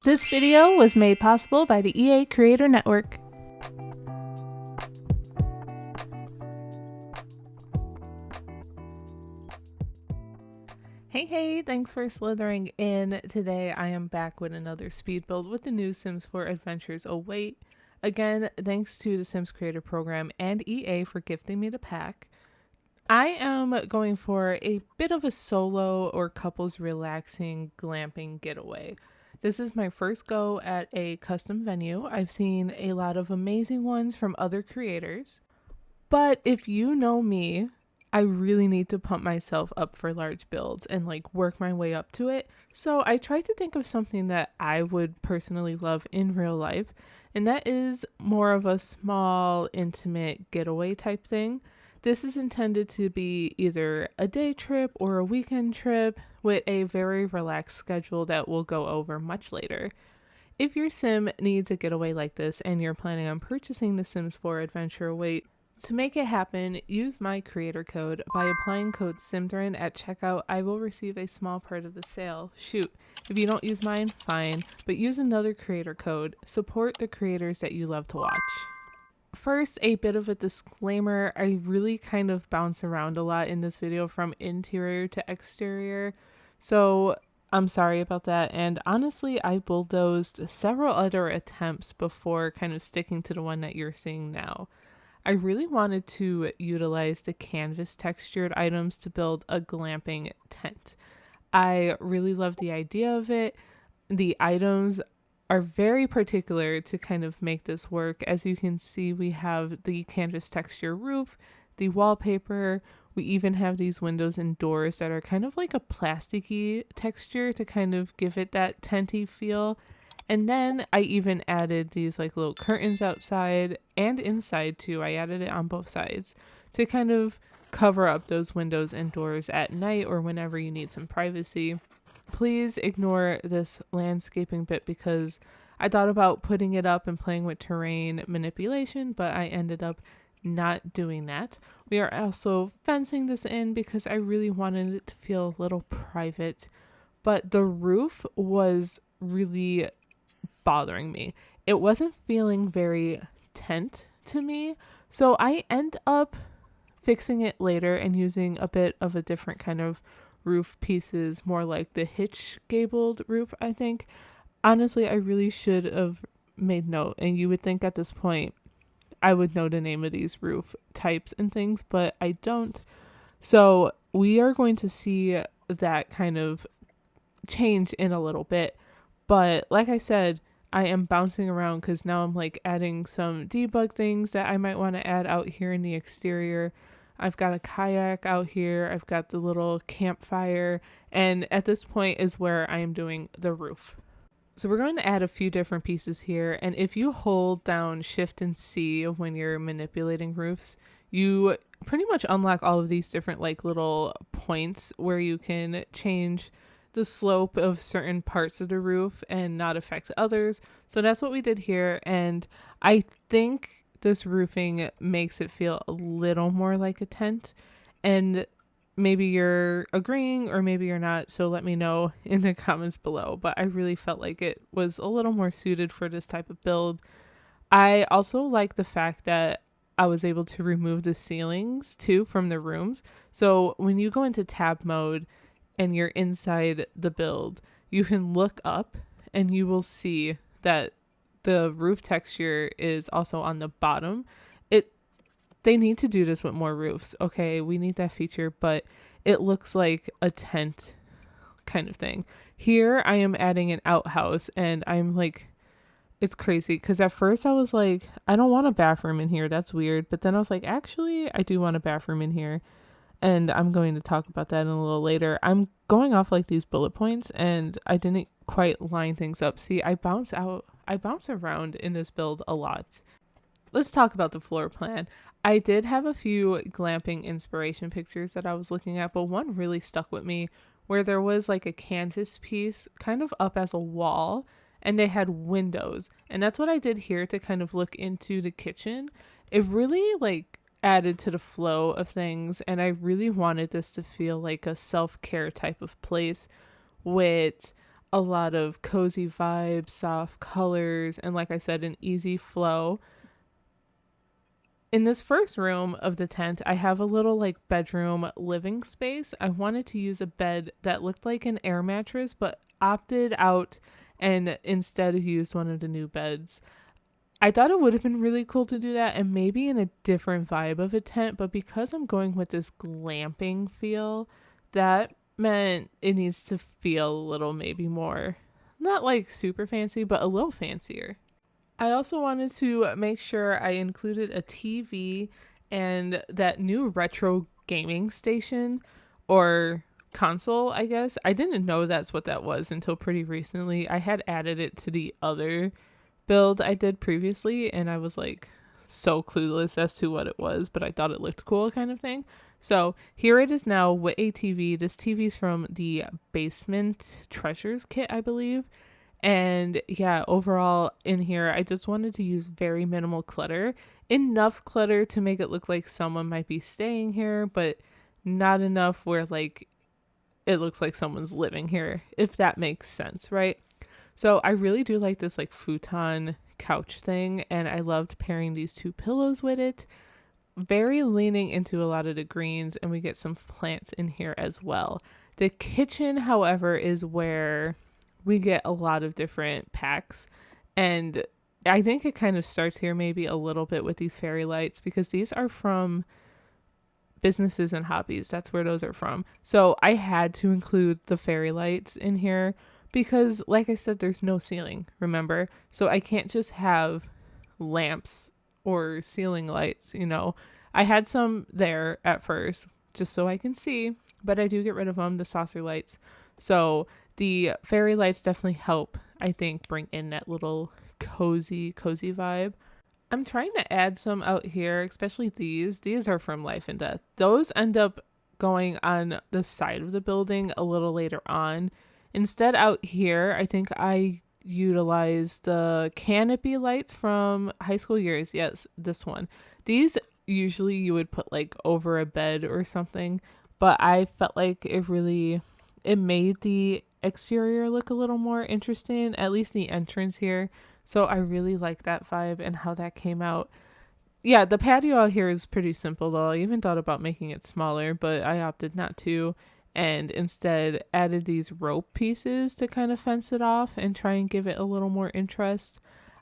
This video was made possible by the EA Creator Network. Hey, thanks for slithering in. Today I am back with another speed build with the new Sims 4 Adventures Await. Again, thanks to the Sims Creator Program and EA for gifting me the pack. I am going for a bit of a solo or couples relaxing glamping getaway. This is my first go at a custom venue. I've seen a lot of amazing ones from other creators. But if you know me, I really need to pump myself up for large builds and work my way up to it. So I tried to think of something that I would personally love in real life, and that is more of a small, intimate getaway type thing. This is intended to be either a day trip or a weekend trip with a very relaxed schedule that we'll go over much later. If your sim needs a getaway like this and you're planning on purchasing the Sims 4 Adventure Await, to make it happen, use my creator code. By applying code Symtherin at checkout, I will receive a small part of the sale. Shoot, if you don't use mine, fine, but use another creator code. Support the creators that you love to watch. First, a bit of a disclaimer. I really kind of bounce around a lot in this video from interior to exterior, so I'm sorry about that. And honestly, I bulldozed several other attempts before kind of sticking to the one that you're seeing now. I really wanted to utilize the canvas textured items to build a glamping tent. I really love the idea of it. The items are very particular to kind of make this work. As you can see, we have the canvas texture roof, the wallpaper. We even have these windows and doors that are kind of like a plasticky texture to kind of give it that tenty feel. And then I even added these little curtains outside and inside too. I added it on both sides to kind of cover up those windows and doors at night or whenever you need some privacy. Please ignore this landscaping bit because I thought about putting it up and playing with terrain manipulation, but I ended up not doing that. We are also fencing this in because I really wanted it to feel a little private, but the roof was really bothering me. It wasn't feeling very tent to me, so I end up fixing it later and using a bit of a different kind of roof pieces, more like the hitch gabled roof, I think. Honestly, I really should have made note, and you would think at this point I would know the name of these roof types and things, but I don't. So we are going to see that kind of change in a little bit. But like I said, I am bouncing around because now I'm adding some debug things that I might want to add out here in the exterior. I've got a kayak out here. I've got the little campfire. And at this point is where I am doing the roof. So we're going to add a few different pieces here. And if you hold down Shift and C when you're manipulating roofs, you pretty much unlock all of these different little points where you can change the slope of certain parts of the roof and not affect others. So that's what we did here. And I think this roofing makes it feel a little more like a tent, and maybe you're agreeing or maybe you're not, so let me know in the comments below. But I really felt like it was a little more suited for this type of build. I also like the fact that I was able to remove the ceilings too from the rooms. So when you go into tab mode and you're inside the build, you can look up and you will see that the roof texture is also on the bottom. They need to do this with more roofs. Okay, we need that feature, but it looks like a tent kind of thing. Here I am adding an outhouse, and I'm it's crazy because at first I was I don't want a bathroom in here. That's weird. But then I was actually, I do want a bathroom in here. And I'm going to talk about that in a little later. I'm going off these bullet points and I didn't quite line things up. See, I bounce around in this build a lot. Let's talk about the floor plan. I did have a few glamping inspiration pictures that I was looking at, but one really stuck with me where there was a canvas piece kind of up as a wall and they had windows. And that's what I did here to kind of look into the kitchen. It really added to the flow of things, and I really wanted this to feel like a self-care type of place with a lot of cozy vibes, soft colors, and like I said, an easy flow. In this first room of the tent, I have a little like bedroom living space. I wanted to use a bed that looked like an air mattress, but opted out and instead used one of the new beds. I thought it would have been really cool to do that and maybe in a different vibe of a tent, but because I'm going with this glamping feel, that meant it needs to feel a little maybe more, not like super fancy, but a little fancier. I also wanted to make sure I included a TV and that new retro gaming station or console, I guess. I didn't know that's what that was until pretty recently. I had added it to the other build I did previously, and I was like so clueless as to what it was, but I thought it looked cool kind of thing. So here it is now with a TV. This TV's from the Basement Treasures kit, I believe. And yeah, overall in here, I just wanted to use very minimal clutter. Enough clutter to make it look like someone might be staying here, but not enough where like it looks like someone's living here, if that makes sense, right? So I really do like this like futon couch thing, and I loved pairing these two pillows with it. Very leaning into a lot of the greens, and we get some plants in here as well. The kitchen, however, is where we get a lot of different packs, and I think it kind of starts here maybe a little bit with these fairy lights because these are from businesses and hobbies. That's where those are from. So I had to include the fairy lights in here because like I said, there's no ceiling, remember? So I can't just have lamps or ceiling lights, you know. I had some there at first just so I can see, but I do get rid of them, the saucer lights. So the fairy lights definitely help, I think, bring in that little cozy vibe. I'm trying to add some out here, especially these. These are from Life and Death. Those end up going on the side of the building a little later on. Instead, out here, I think I utilized the canopy lights from high school years. Yes, this one. These usually you would put like over a bed or something, but I felt like it made the exterior look a little more interesting, at least the entrance here. So I really like that vibe and how that came out. Yeah, the patio out here is pretty simple though. I even thought about making it smaller, but I opted not to and instead added these rope pieces to kind of fence it off and try and give it a little more interest.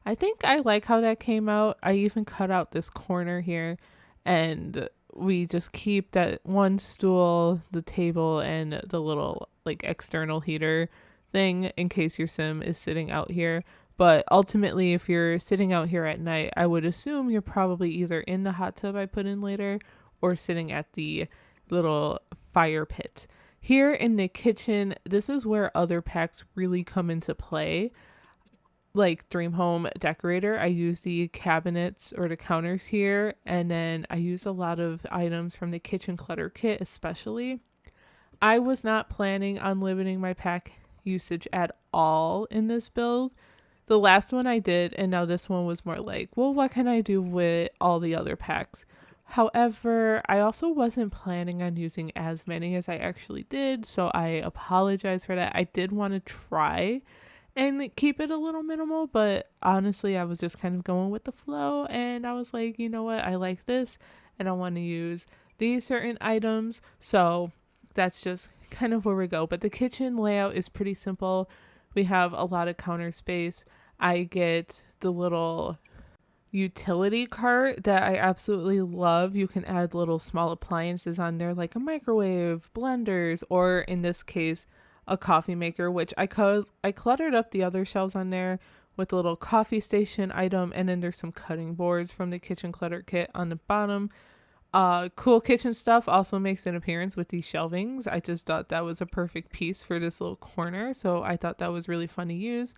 I think I like how that came out. I even cut out this corner here and we just keep that one stool, the table, and the little like external heater thing in case your sim is sitting out here. But ultimately, if you're sitting out here at night, I would assume you're probably either in the hot tub I put in later or sitting at the little fire pit. Here in the kitchen, this is where other packs really come into play. Like Dream Home Decorator, I use the cabinets or the counters here, and then I use a lot of items from the kitchen clutter kit especially. I was not planning on limiting my pack usage at all in this build. The last one I did, and now this one was more like, well, what can I do with all the other packs? However, I also wasn't planning on using as many as I actually did, so I apologize for that. I did want to try and keep it a little minimal, but honestly, I was just kind of going with the flow, and I was like, you know what, I like this, and I want to use these certain items, so that's just kind of where we go. But the kitchen layout is pretty simple. We have a lot of counter space. I get the little utility cart that I absolutely love. You can add little small appliances on there like a microwave, blenders, or in this case, a coffee maker, which I cluttered up the other shelves on there with a little coffee station item, and then there's some cutting boards from the kitchen clutter kit on the bottom. Cool kitchen stuff also makes an appearance with these shelvings. I just thought that was a perfect piece for this little corner, so I thought that was really fun to use.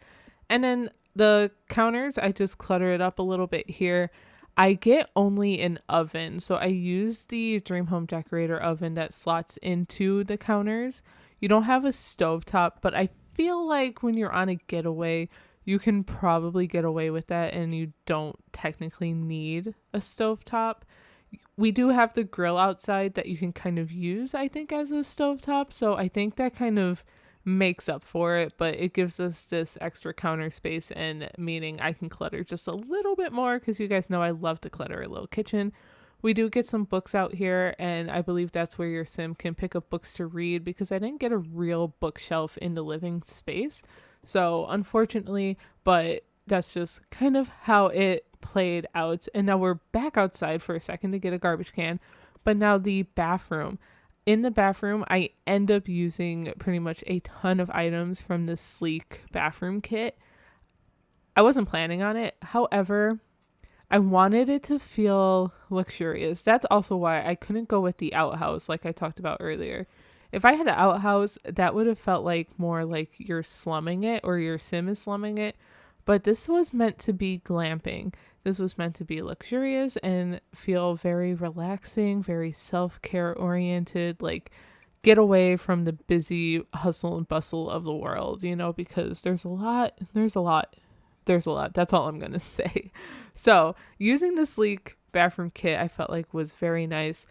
And then the counters, I just clutter it up a little bit here. I get only an oven, so I use the Dream Home Decorator oven that slots into the counters. You don't have a stovetop, but I feel like when you're on a getaway, you can probably get away with that and you don't technically need a stovetop. We do have the grill outside that you can kind of use, I think, as a stovetop. So I think that kind of makes up for it, but it gives us this extra counter space, and meaning I can clutter just a little bit more, because you guys know I love to clutter a little kitchen. We do get some books out here, and I believe that's where your sim can pick up books to read, because I didn't get a real bookshelf in the living space. So unfortunately, but that's just kind of how it played out. And now we're back outside for a second to get a garbage can. But now the bathroom. In the bathroom, I end up using pretty much a ton of items from the sleek bathroom kit. I wasn't planning on it. However, I wanted it to feel luxurious. That's also why I couldn't go with the outhouse like I talked about earlier. If I had an outhouse, that would have felt like more like you're slumming it, or your sim is slumming it. But this was meant to be glamping. This was meant to be luxurious and feel very relaxing, very self-care oriented, like get away from the busy hustle and bustle of the world, because there's a lot. That's all I'm going to say. So using the sleek bathroom kit, I felt like was very nice.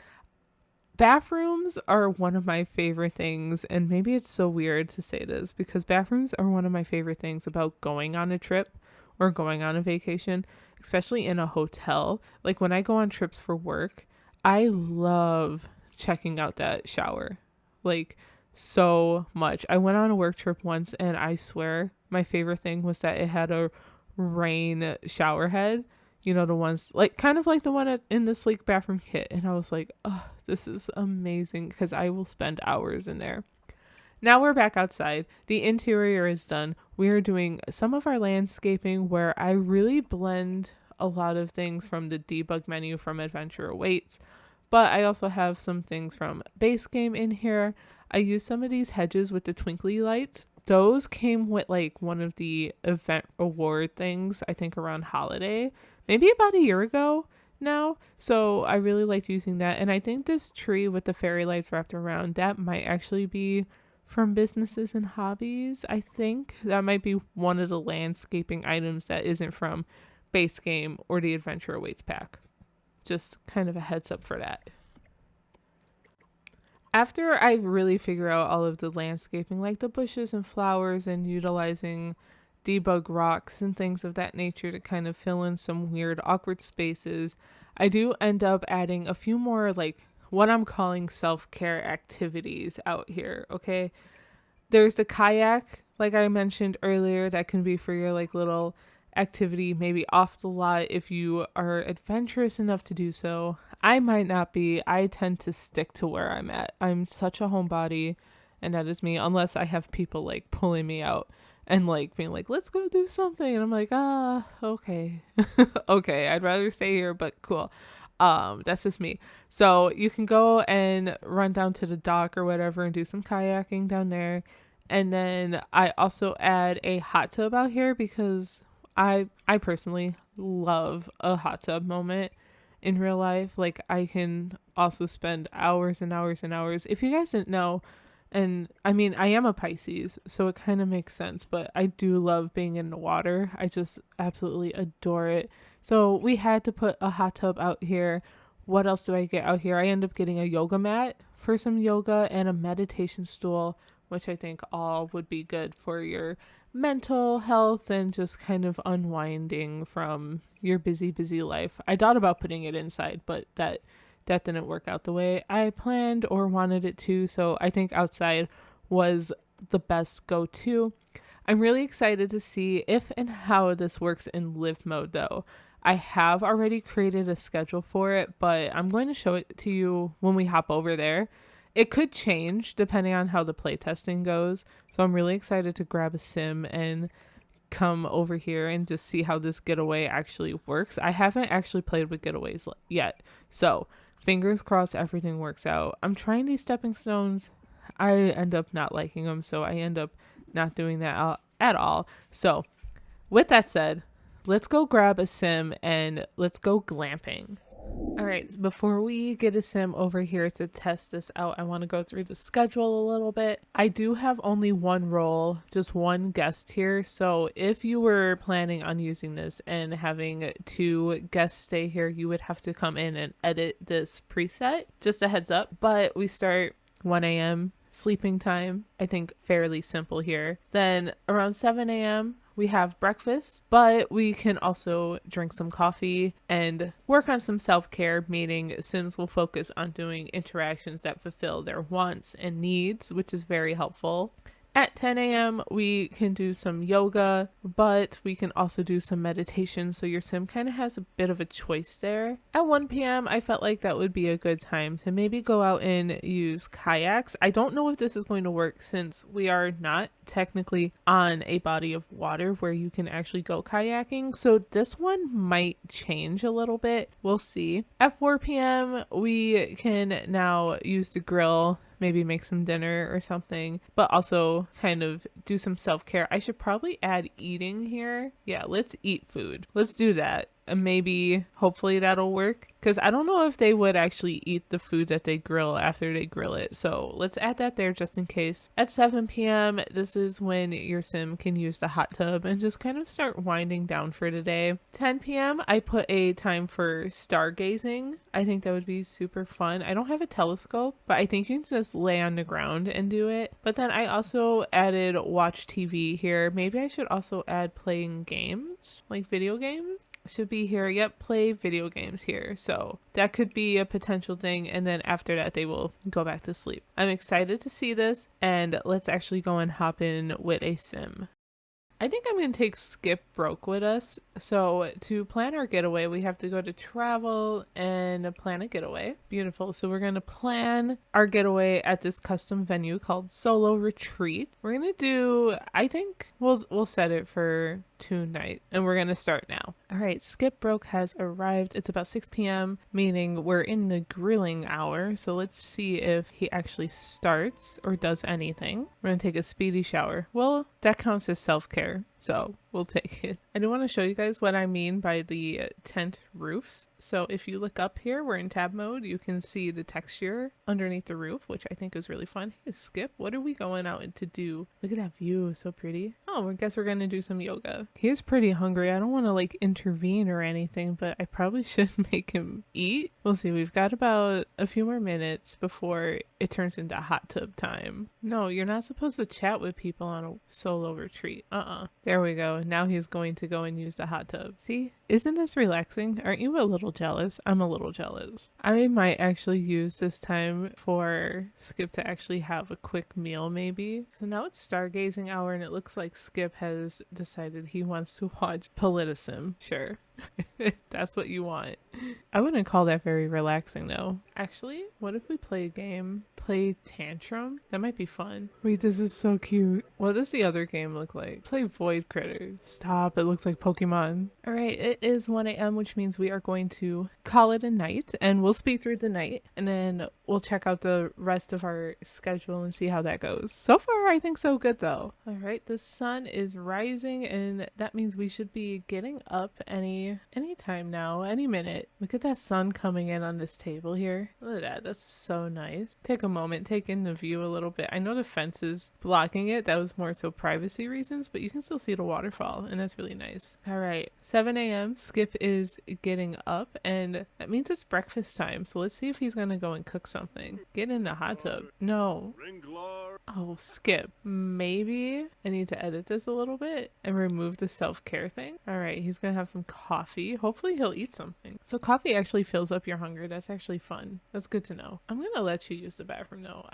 Bathrooms are one of my favorite things, and maybe it's so weird to say this, because bathrooms are one of my favorite things about going on a trip or going on a vacation, especially in a hotel. Like when I go on trips for work, I love checking out that shower, like so much. I went on a work trip once, and I swear my favorite thing was that it had a rain shower head, the ones like kind of like the one in the sleek bathroom kit. And I was like, oh, this is amazing, because I will spend hours in there. Now we're back outside. The interior is done. We are doing some of our landscaping, where I really blend a lot of things from the debug menu from Adventure Awaits, but I also have some things from base game in here. I used some of these hedges with the twinkly lights. Those came with like one of the event award things, I think around holiday, maybe about a year ago now. So I really liked using that. And I think this tree with the fairy lights wrapped around, that might actually be from Businesses and Hobbies. I think that might be one of the landscaping items that isn't from base game or the Adventure Awaits pack. Just kind of a heads up for that. After I really figure out all of the landscaping, like the bushes and flowers, and utilizing debug rocks and things of that nature to kind of fill in some weird awkward spaces, I do end up adding a few more like what I'm calling self-care activities out here. Okay, there's the kayak, like I mentioned earlier, that can be for your like little activity, maybe off the lot if you are adventurous enough to do so. I might not be. I tend to stick to where I'm at. I'm such a homebody, and that is me, unless I have people like pulling me out and like being like, let's go do something, and I'm like, okay. Okay, I'd rather stay here, but cool. That's just me. So you can go and run down to the dock or whatever and do some kayaking down there. And then I also add a hot tub out here, because I personally love a hot tub moment in real life. Like I can also spend hours and hours and hours. If you guys didn't know, and I mean, I am a Pisces, so it kind of makes sense, but I do love being in the water. I just absolutely adore it. So we had to put a hot tub out here. What else do I get out here? I end up getting a yoga mat for some yoga and a meditation stool, which I think all would be good for your mental health and just kind of unwinding from your busy life. I thought about putting it inside, but that didn't work out the way I planned or wanted it to. So I think outside was the best go-to. I'm really excited to see if and how this works in live mode though. I have already created a schedule for it, but I'm going to show it to you when we hop over there. It could change depending on how the playtesting goes. So I'm really excited to grab a sim and come over here and just see how this getaway actually works. I haven't actually played with getaways yet. So fingers crossed everything works out. I'm trying these stepping stones. I end up not liking them, so I end up not doing that at all. So with that said, let's go grab a sim and let's go glamping. All right, before we get a sim over here to test this out, I want to go through the schedule a little bit. I do have only one role, just one guest here. So if you were planning on using this and having 2 guests stay here, you would have to come in and edit this preset. Just a heads up. But we start 1 a.m. sleeping time. I think fairly simple here. Then around 7 a.m., we have breakfast, but we can also drink some coffee and work on some self-care, meaning Sims will focus on doing interactions that fulfill their wants and needs, which is very helpful. At 10 a.m., we can do some yoga, but we can also do some meditation. So your sim kind of has a bit of a choice there. At 1 p.m., I felt like that would be a good time to maybe go out and use kayaks. I don't know if this is going to work since we are not technically on a body of water where you can actually go kayaking. So this one might change a little bit. We'll see. At 4 p.m., we can now use the grill, maybe make some dinner or something, but also kind of do some self-care. I should probably add eating here. Yeah, let's eat food. Let's do that. And maybe, hopefully that'll work. Because I don't know if they would actually eat the food that they grill after they grill it. So let's add that there just in case. At 7 p.m., this is when your sim can use the hot tub and just kind of start winding down for today. 10 p.m., I put a time for stargazing. I think that would be super fun. I don't have a telescope, but I think you can just lay on the ground and do it. But then I also added watch TV here. Maybe I should also add playing games, like video games. Should be here. Yep, play video games here. So that could be a potential thing. And then after that, they will go back to sleep. I'm excited to see this. And let's actually go and hop in with a sim. I think I'm going to take Skip Broke with us. So to plan our getaway, we have to go to travel and plan a getaway. Beautiful. So we're going to plan our getaway at this custom venue called Solo Retreat. We're going to do, I think we'll set it for 2 nights and we're going to start now. All right. Skip Broke has arrived. It's about 6 p.m., meaning we're in the grilling hour. So let's see if he actually starts or does anything. We're going to take a speedy shower. Well, that counts as self-care. So we'll take it. I do want to show you guys what I mean by the tent roofs. So if you look up here, we're in tab mode. You can see the texture underneath the roof, which I think is really fun. Hey, Skip, what are we going out to do? Look at that view. So pretty. Oh, I guess we're going to do some yoga. He's pretty hungry. I don't want to like intervene or anything, but I probably should make him eat. We'll see. We've got about a few more minutes before it turns into hot tub time. No, you're not supposed to chat with people on a solo retreat. There we go. Now he's going to go and use the hot tub. See? Isn't this relaxing? Aren't you a little jealous? I'm a little jealous. I might actually use this time for Skip to actually have a quick meal maybe. So now it's stargazing hour and it looks like Skip has decided he wants to watch Politisim. Sure. That's what you want. I wouldn't call that very relaxing though. Actually, what if we play a game? Play Tantrum? That might be fun. Wait, this is so cute. What does the other game look like? Play Void Critters. Stop, it looks like Pokemon. Alright, it is 1 a.m., which means we are going to call it a night and we'll speed through the night and then we'll check out the rest of our schedule and see how that goes. So far, I think so good though. Alright, the sun is rising and that means we should be getting up any time now, any minute. Look at that sun coming in on this table here. Look at that. That's so nice. Take a moment, take in the view a little bit. I know the fence is blocking it. That was more so privacy reasons, but you can still see the waterfall and that's really nice. All right, 7 a.m. Skip is getting up and that means it's breakfast time. So let's see if he's gonna go and cook something. Get in the hot tub. No. Oh, Skip. Maybe I need to edit this a little bit and remove the self-care thing. All right, he's gonna have some coffee. Hopefully he'll eat something. So coffee actually fills up your hunger. That's actually fun. That's good to know. I'm gonna let you use the bathroom though.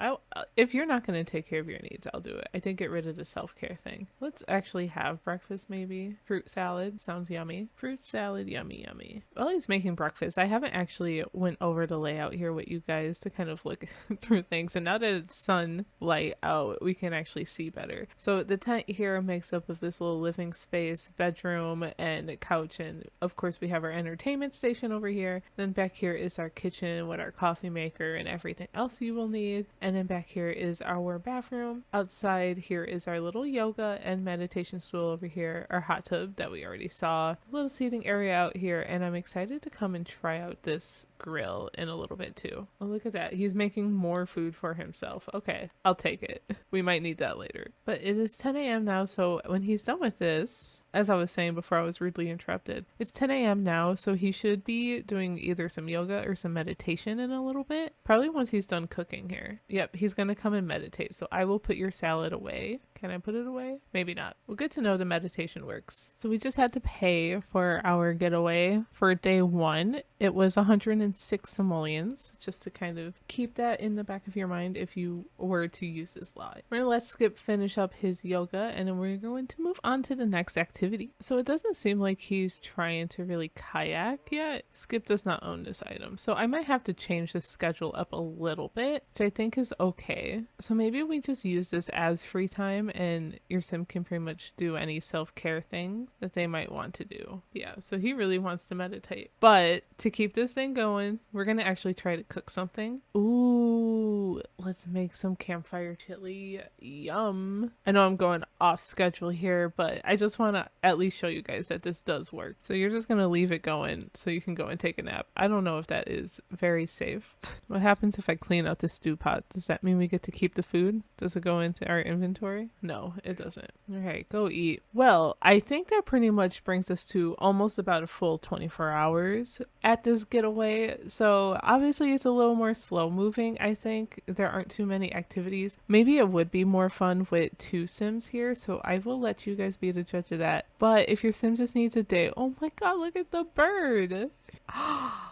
If you're not gonna take care of your needs, I'll do it. I think get rid of the self-care thing. Let's actually have breakfast maybe. Fruit salad sounds yummy. Fruit salad, yummy, yummy. While he's making breakfast, I haven't actually went over the layout here with you guys to kind of look through things. And now that it's sunlight out, we can actually see better. So the tent here makes up of this little living space, bedroom, and couch, and of course we have our entertainment station over here. Then back here is our kitchen with our coffee maker and everything else you will need. And then back here is our bathroom. Outside here is our little yoga and meditation stool over here, our hot tub that we already saw, a little seating area out here, and I'm excited to come and try out this grill in a little bit too. Oh, look at that. He's making more food for himself. Okay, I'll take it. it. We might need that later. But it is 10 a.m. now, so when he's done with this, as I was saying before I was rudely interrupted, it's 10 a.m. now, so he should be doing either some yoga or some meditation in a little bit. Probably once he's done cooking here. Yep, he's gonna come and meditate, so I will put your salad away. Can I put it away? Maybe not. Well, good to know the meditation works. So we just had to pay for our getaway for day 1. It was 106 simoleons, just to kind of keep that in the back of your mind if you were to use this lot. We're gonna let Skip finish up his yoga, and then we're going to move on to the next activity. So it doesn't seem like he's trying to really kayak yet. Skip does not own this item, so I might have to change the schedule up a little bit, which I think is okay. So maybe we just use this as free time and your sim can pretty much do any self-care things that they might want to do. Yeah, so he really wants to meditate. But to keep this thing going, we're gonna actually try to cook something. Ooh, let's make some campfire chili. Yum. I know I'm going off schedule here, but I just want to at least show you guys that this does work. So you're just gonna leave it going so you can go and take a nap. I don't know if that is very safe. What happens if I clean out the stew pot? Does that mean we get to keep the food? Does it go into our inventory? No, it doesn't. All right, go eat. Well, I think that pretty much brings us to almost about a full 24 hours at this getaway. So obviously it's a little more slow moving. I think there aren't too many activities. Maybe it would be more fun with 2 sims here, so I will let you guys be the judge of that. But if your sim just needs a day, oh my god, look at the bird.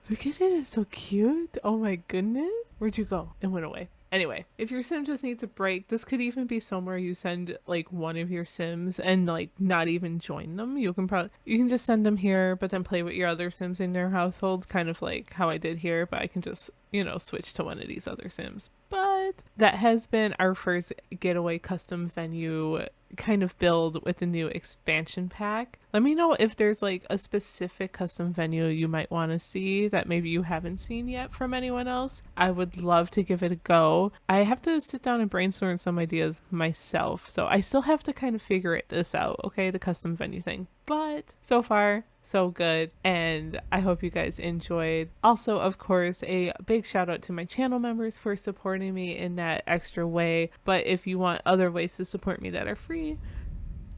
Look at it, it's so cute. Oh my goodness. Where'd you go? It went away. Anyway, if your sim just needs a break, this could even be somewhere you send like one of your sims and like not even join them. You can just send them here, but then play with your other sims in their household, kind of like how I did here, but I can just, switch to one of these other sims. But that has been our first getaway custom venue kind of build with the new expansion pack. Let me know if there's like a specific custom venue you might want to see that maybe you haven't seen yet from anyone else. I would love to give it a go. I have to sit down and brainstorm some ideas myself, so I still have to kind of figure this out, okay, the custom venue thing. But so far, so good, and I hope you guys enjoyed. Also, of course, a big shout out to my channel members for supporting me in that extra way. But if you want other ways to support me that are free,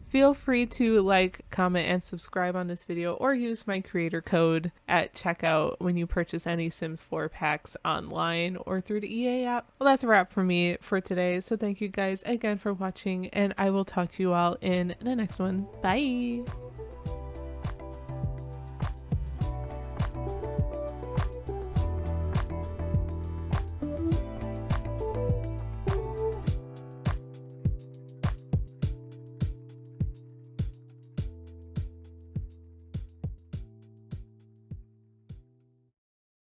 feel free to like, comment, and subscribe on this video, or use my creator code at checkout when you purchase any Sims 4 packs online or through the EA app. Well, that's a wrap for me for today, so thank you guys again for watching, and I will talk to you all in the next one. Bye!